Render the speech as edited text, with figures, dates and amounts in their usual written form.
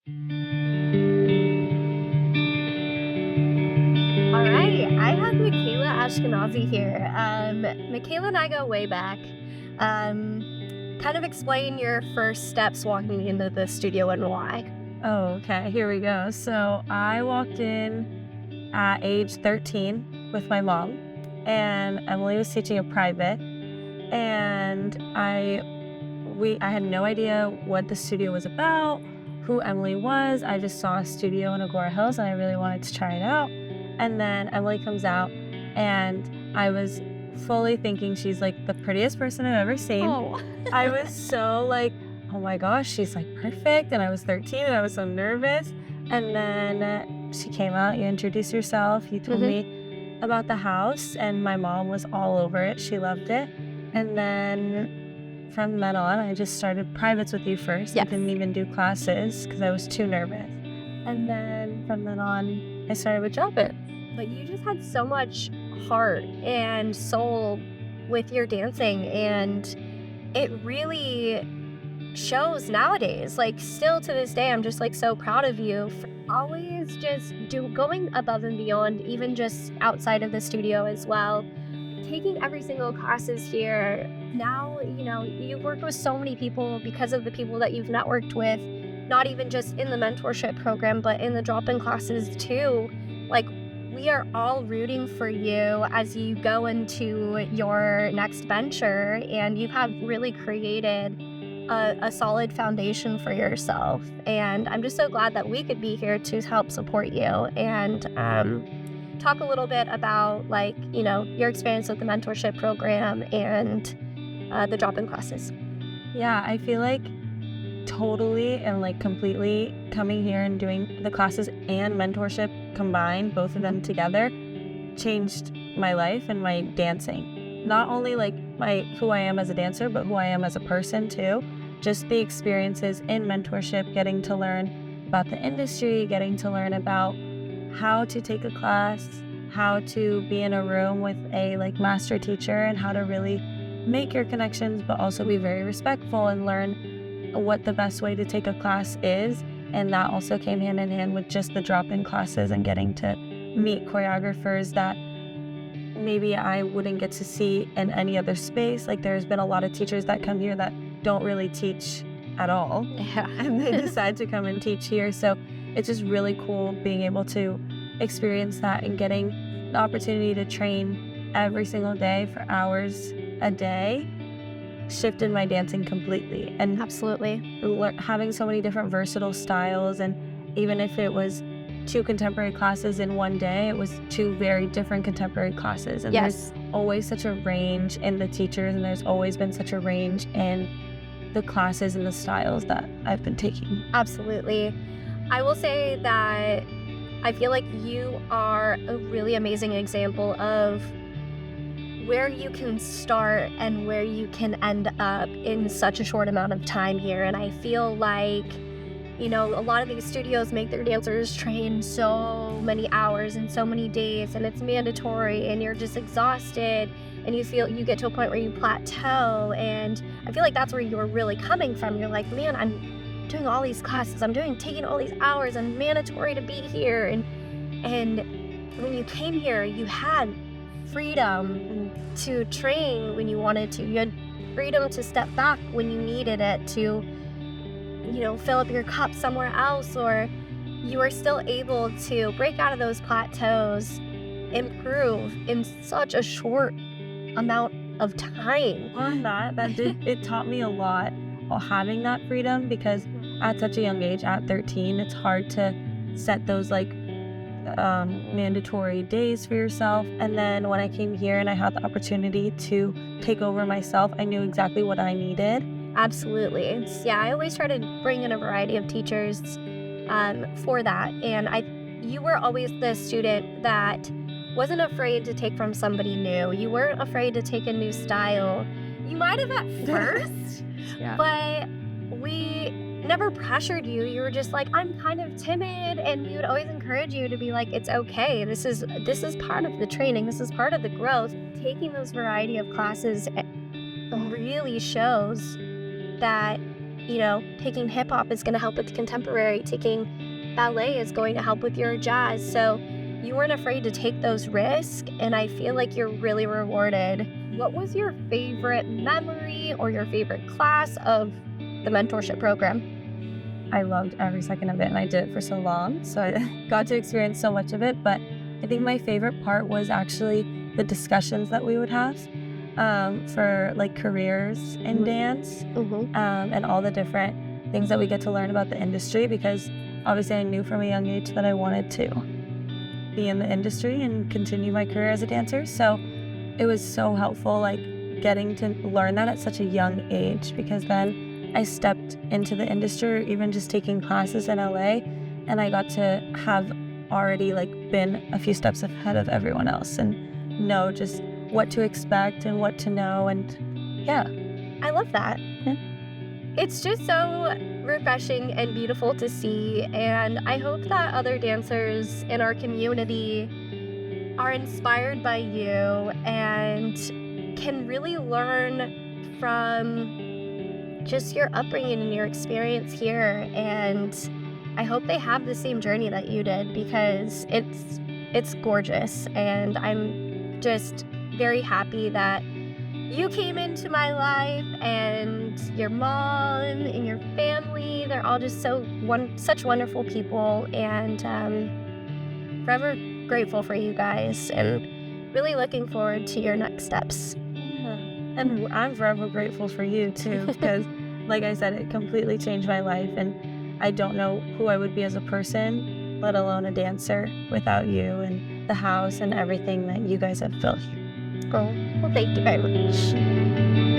All right, I have Michaella Ashkenazi here. Michaella and I go way back. Kind of explain your first steps walking into the studio and why. Oh, okay. Here we go. So I walked in at age 13 with my mom, and Emily was teaching a private, and I had no idea what the studio was about, who Emily was. I just saw a studio in Agora Hills, and I really wanted to try it out. And then Emily comes out, and I was fully thinking she's like the prettiest person I've ever seen. Oh, I was so like, oh my gosh, she's like perfect. And I was 13 and I was so nervous. And then she came out, you introduced yourself, you told me about the house, and my mom was all over it. She loved it. And then from then on, I just started privates with you first. Yes. I didn't even do classes because I was too nervous. And then from then on, I started with Drop It. but you just had so much heart and soul with your dancing, and it really shows nowadays. Like, still to this day, I'm just like so proud of you for always just going above and beyond, even just outside of the studio as well. Taking every single classes here. Now, you've worked with so many people because of the people that you've networked with, not even just in the mentorship program, but in the drop-in classes too. Like, we are all rooting for you as you go into your next venture, and you have really created a solid foundation for yourself. And I'm just so glad that we could be here to help support you and talk a little bit about your experience with the mentorship program and the drop-in classes. Yeah, I feel like totally and like completely coming here and doing the classes and mentorship combined, both of them together, changed my life and my dancing. Not only like who I am as a dancer, but who I am as a person too. Just the experiences in mentorship, getting to learn about the industry, getting to learn about how to take a class, how to be in a room with a master teacher, and how to really make your connections, but also be very respectful and learn what the best way to take a class is. And that also came hand in hand with just the drop-in classes and getting to meet choreographers that maybe I wouldn't get to see in any other space. Like, there's been a lot of teachers that come here that don't really teach at all. Yeah. And they decide to come and teach here. So it's just really cool being able to experience that and getting the opportunity to train every single day for hours a day shifted my dancing completely. And Absolutely. having so many different versatile styles, and even if it was 2 contemporary classes in one day, it was 2 very different contemporary classes. And Yes. there's always such a range in the teachers, and there's always been such a range in the classes and the styles that I've been taking. Absolutely. I will say that I feel like you are a really amazing example of where you can start and where you can end up in such a short amount of time here. And I feel like, a lot of these studios make their dancers train so many hours and so many days, and it's mandatory, and you're just exhausted, and you get to a point where you plateau. And I feel like that's where you're really coming from. You're like, man, I'm doing all these classes, taking all these hours, and mandatory to be here. And when you came here, you had freedom to train when you wanted to. You had freedom to step back when you needed it to, fill up your cup somewhere else, or you were still able to break out of those plateaus, improve in such a short amount of time. On that it taught me a lot having that freedom, because at such a young age, at 13, it's hard to set those mandatory days for yourself. And then when I came here and I had the opportunity to take over myself, I knew exactly what I needed. Absolutely. I always try to bring in a variety of teachers for that. And you were always the student that wasn't afraid to take from somebody new. You weren't afraid to take a new style. You might have at first, Yeah. but we never pressured you. You were just like, I'm kind of timid, and we would always encourage you to be like, it's okay. This is part of the training. This is part of the growth. Taking those variety of classes really shows that you know, taking hip hop is going to help with contemporary, taking ballet is going to help with your jazz. So you weren't afraid to take those risks, and I feel like you're really rewarded. What was your favorite memory or your favorite class of the mentorship program? I loved every second of it, and I did it for so long, so I got to experience so much of it. But I think my favorite part was actually the discussions that we would have for like careers in dance, and all the different things that we get to learn about the industry, because obviously I knew from a young age that I wanted to be in the industry and continue my career as a dancer. So it was so helpful, like getting to learn that at such a young age, because then I stepped into the industry, or even just taking classes in LA, and I got to have already like been a few steps ahead of everyone else and know just what to expect and what to know. And yeah. I love that. Yeah. It's just so refreshing and beautiful to see, and I hope that other dancers in our community are inspired by you and can really learn from just your upbringing and your experience here. And I hope they have the same journey that you did, because it's gorgeous, and I'm just very happy that you came into my life, and your mom and your family, they're all just such wonderful people, and forever grateful for you guys, and really looking forward to your next steps. Yeah. And I'm forever grateful for you too, because like I said, it completely changed my life, and I don't know who I would be as a person, let alone a dancer, without you and the house and everything that you guys have built. Oh, well, thank you very much.